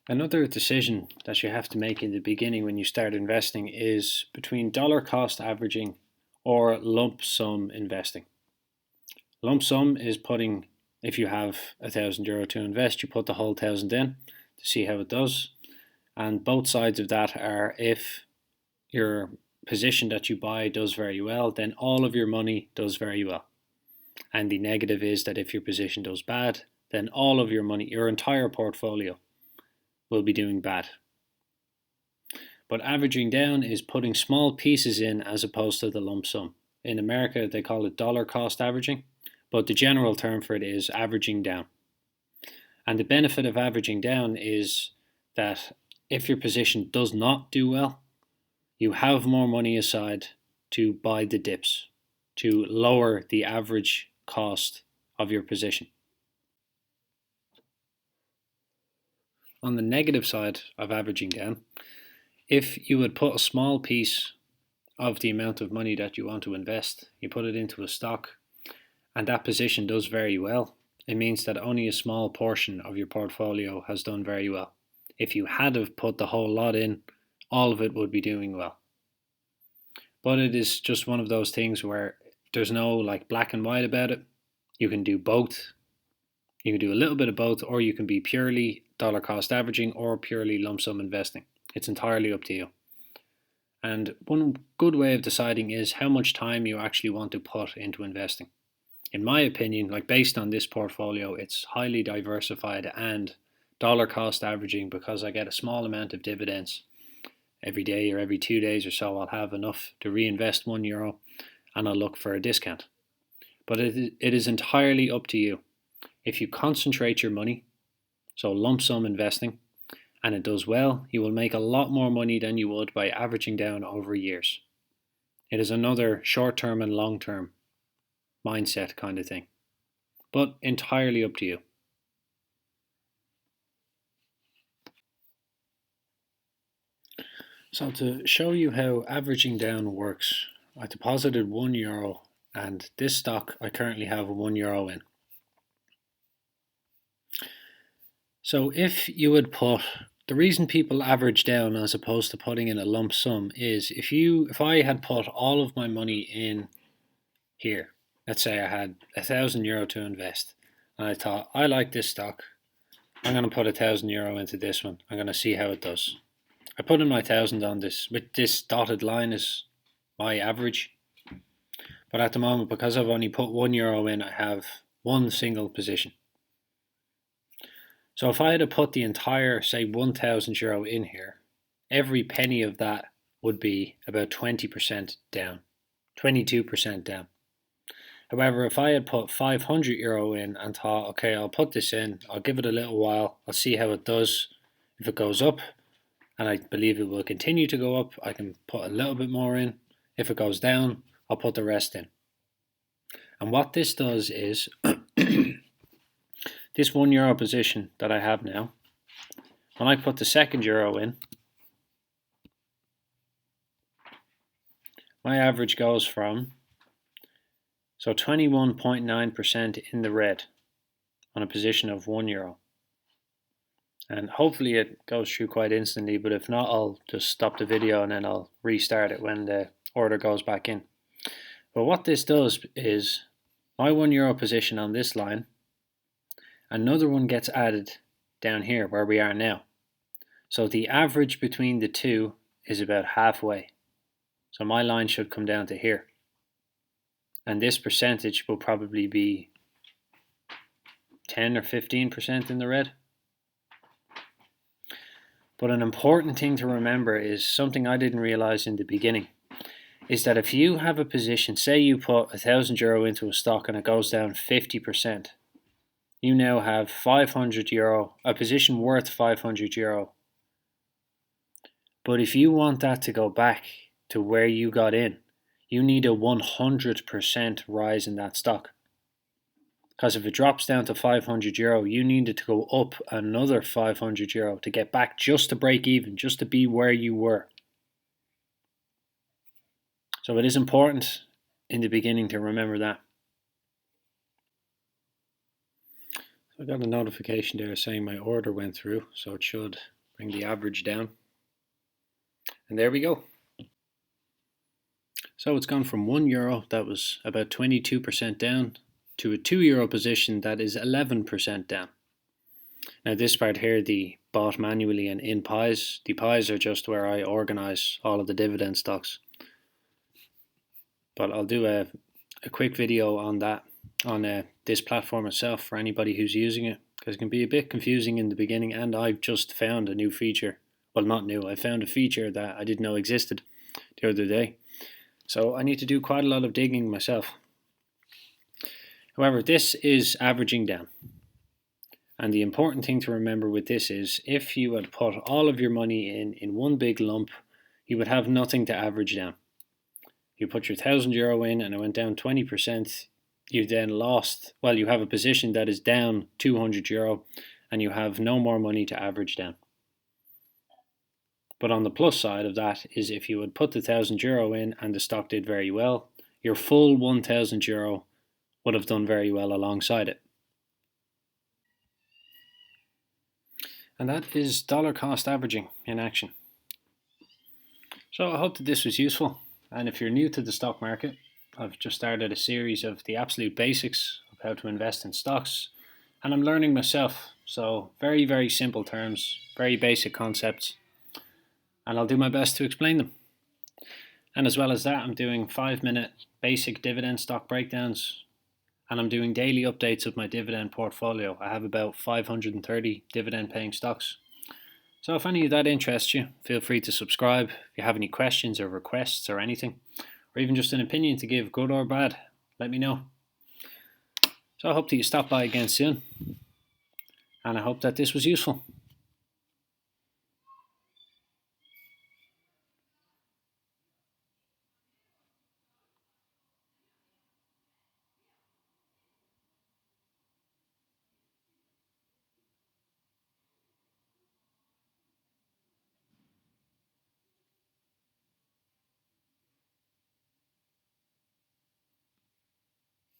Another decision that you have to make in the beginning when you start investing is between dollar cost averaging or lump sum investing. Lump sum is putting, if you have €1,000 to invest, you put the whole thousand in to see how it does. And both sides of that are if your position that you buy does very well, then all of your money does very well. And the negative is that if your position does bad, then all of your money, your entire portfolio, will be doing bad. But averaging down is putting small pieces in as opposed to the lump sum. In America, they call it dollar cost averaging, but the general term for it is averaging down. And the benefit of averaging down is that if your position does not do well, you have more money aside to buy the dips, to lower the average cost of your position. On the negative side of averaging down, if you would put a small piece of the amount of money that you want to invest, you put it into a stock, and that position does very well, it means that only a small portion of your portfolio has done very well. If you had have put the whole lot in, all of it would be doing well. But it is just one of those things where there's no like black and white about it. You can do both. You can do a little bit of both, or you can be purely dollar cost averaging or purely lump sum investing. It's entirely up to you. And one good way of deciding is how much time you actually want to put into investing. In my opinion, like based on this portfolio, it's highly diversified and dollar cost averaging because I get a small amount of dividends every day or every 2 days or so. I'll have enough to reinvest €1 and I'll look for a discount. But it is entirely up to you. If you concentrate your money, so lump sum investing, and it does well, you will make a lot more money than you would by averaging down over years. It is another short-term and long-term mindset kind of thing, but entirely up to you. So to show you how averaging down works, I deposited €1 and this stock I currently have €1 in. So if you would put, the reason people average down as opposed to putting in a lump sum is if I had put all of my money in here, let's say I had €1,000 to invest, and I thought I like this stock, I'm going to put €1,000 into this one. I'm going to see how it does. I put in my 1,000 on this. With this dotted line is my average, but at the moment, because I've only put €1 in, I have one single position. So if I had to put the entire, say, €1,000 in here, every penny of that would be about 20% down, 22% down. However, if I had put €500 in and thought, okay, I'll put this in, I'll give it a little while, I'll see how it does. If it goes up, and I believe it will continue to go up, I can put a little bit more in. If it goes down, I'll put the rest in. And what this does is, this €1 position that I have now, when I put the second euro in, my average goes from 21.9% in the red on a position of €1. And hopefully it goes through quite instantly, but if not, I'll just stop the video and then I'll restart it when the order goes back in. But what this does is my €1 position on this line, another one gets added down here where we are now. So the average between the two is about halfway. So my line should come down to here. And this percentage will probably be 10 or 15% in the red. But an important thing to remember is something I didn't realize in the beginning, is that if you have a position, say you put €1,000 into a stock and it goes down 50%, you now have €500, a position worth €500. But if you want that to go back to where you got in, you need a 100% rise in that stock. Because if it drops down to €500, you need it to go up another €500 to get back just to break even, just to be where you were. So it is important in the beginning to remember that. I got a notification there saying my order went through, so it should bring the average down. And there we go. So it's gone from €1 that was about 22% down to a €2 position that is 11% down. Now this part here, the bought manually and in pies. The pies are just where I organize all of the dividend stocks. But I'll do a quick video on that, on this platform itself for anybody who's using it, because it can be a bit confusing in the beginning, and I've just found a new feature. Well, not new, I found a feature that I didn't know existed the other day. So I need to do quite a lot of digging myself. However, this is averaging down. And the important thing to remember with this is if you had put all of your money in one big lump, you would have nothing to average down. You put your €1,000 in and it went down 20%, you then lost, well, you have a position that is down €200 and you have no more money to average down. But on the plus side of that is if you would put the €1,000 in and the stock did very well, your full €1,000 would have done very well alongside it. And that is dollar cost averaging in action. So I hope that this was useful. And if you're new to the stock market, I've just started a series of the absolute basics of how to invest in stocks. And I'm learning myself. So very, very simple terms, very basic concepts. And I'll do my best to explain them. And as well as that, I'm doing 5-minute basic dividend stock breakdowns. And I'm doing daily updates of my dividend portfolio. I have about 530 dividend paying stocks. So if any of that interests you, feel free to subscribe. If you have any questions or requests or anything, or even just an opinion to give, good or bad, let me know. So I hope that you stop by again soon. And I hope that this was useful.